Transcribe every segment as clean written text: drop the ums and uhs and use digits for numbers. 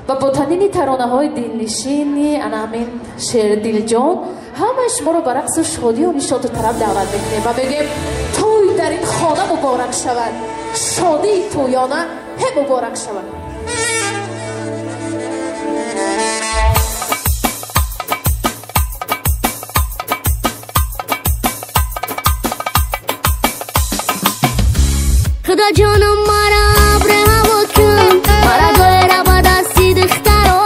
و با تنین ترانه‌های دلنشینی انامین شعر دلجان همش ما رو به رقص و شادی و نشاط و طرب دعوت میکنیم و بگیم توی در این خانه مبارک شود، شادی تویانه هم مبارک شود. خدا جانم مرا ابر هوا کن، مرا دویره با دستی دخترا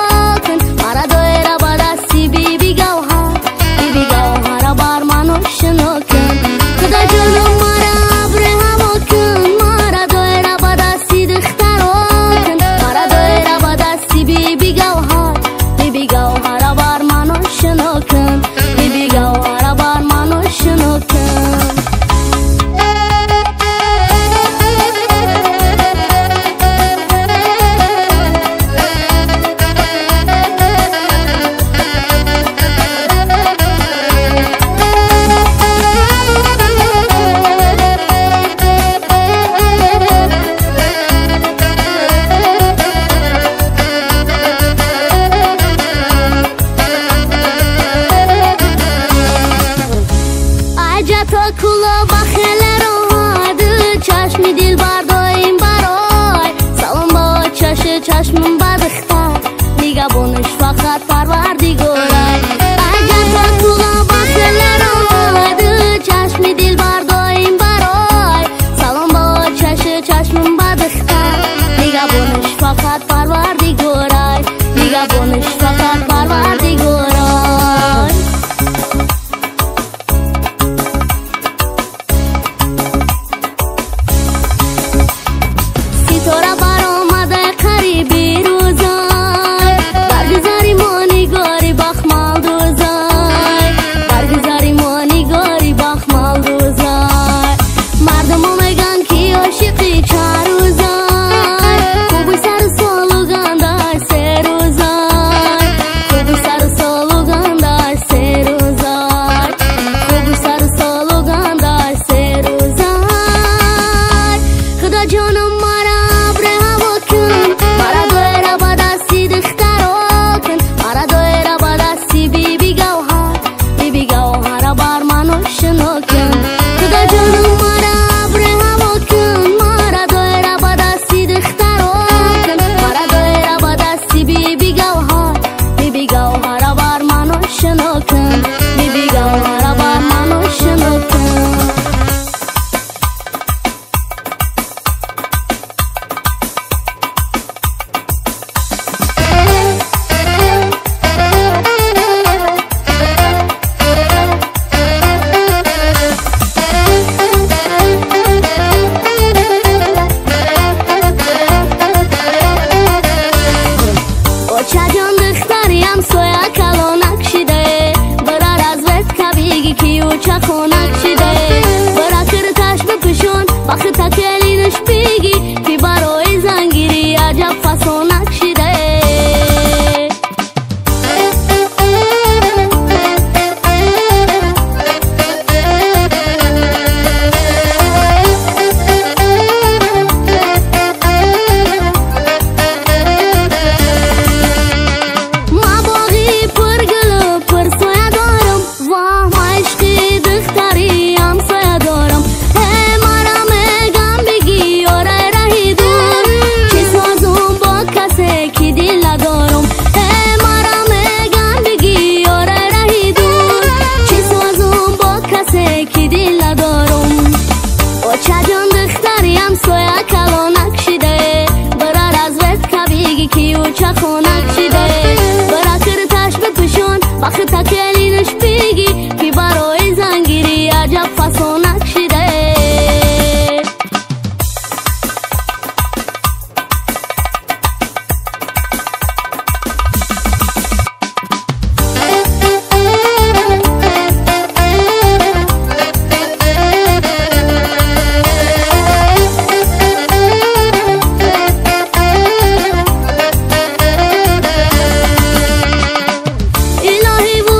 کن، مرا دویره با دستی بیبی گوهر بار منو شنو کن. خدا جانم مرا ابر هوا کن، مرا دویره با دستی دخترا کن، مرا دویره با دستی بیبی گوهر بار منو شنو کن، بیبی گوهر بار منو شنو کن. کلا بخل راحت چشمی دل برداریم برای سلام با چشم بدختر نگهبانش فقط پروردگارای. عجب کلا بخل راحت چشمی دل برداریم برای سلام با چشم بدختر نگهبانش فقط پروردگارای، نگهبانش فقط پروردگارای. ستاره برآمده قریبی روزای برگذاری ما نگاری بخمال دوزای، برگذاری ما نگاری بخمال دوزای. مردم ها میگن که عاشقی چند روزای خوبی سر سالو گندای سه روزای، خوبی سر سالو گندای سه روزای، خوبی سر سالو گندای سه روزای. خدا جانم مرا ابر هوا کن، مرا دویره با دستی دخترا کن، مرا دویره با دستی بیبی گوهر بار منو شنو کن. خدا جانم مرا ابر هوا کن، مرا دویره با دستی دخترا کن، مرا دویره با دستی بیبی گوهر بار منو شنو کن، بیبی گوهر بار منو شنو کن. چجان دختریم سویا کلونک شده برار از وست کبیگی کیو چخونک شده برا کرتش بپشون وقت تکلینش بیگی که برای زنگیری عجب فسونک شده. چخونک شده برا کرتش بپشون وقت تکلینش بیگی که برای زنگیری عجب فسونک شده. الهی و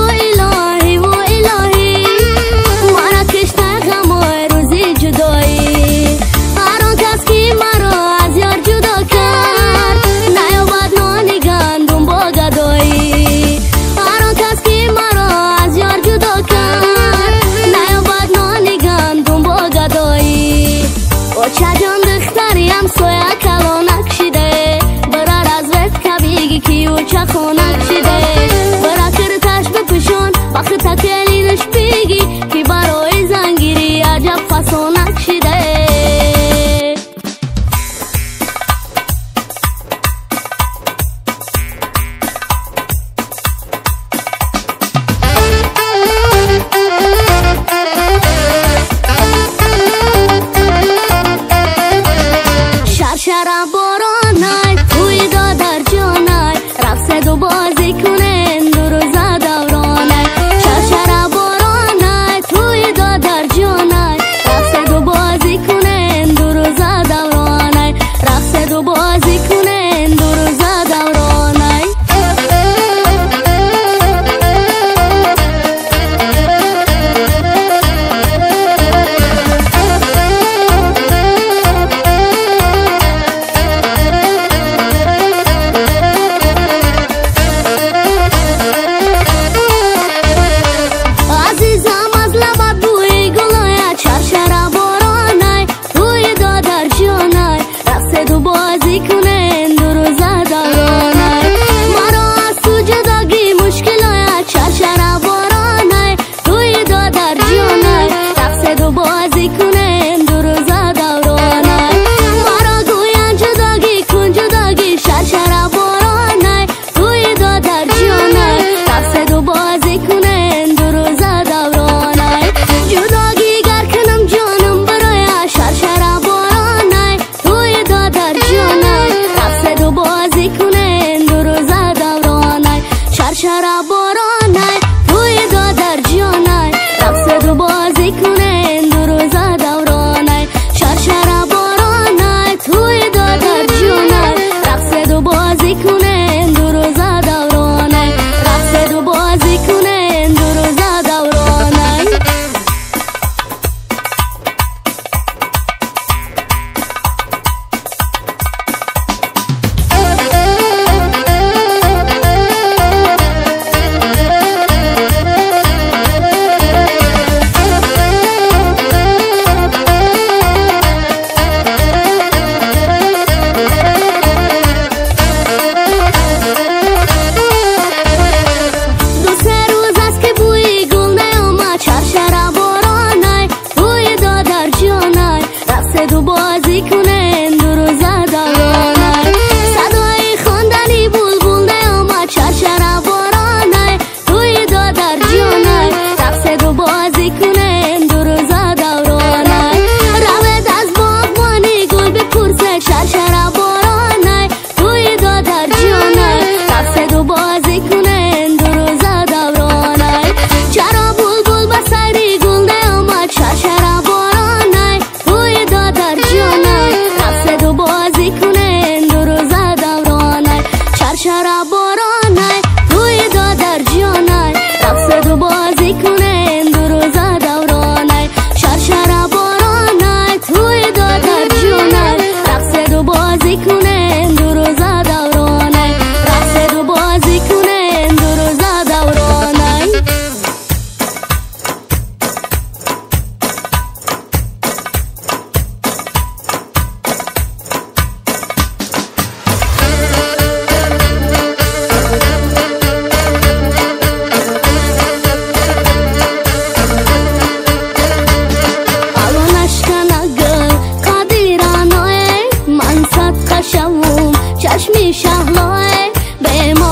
به ما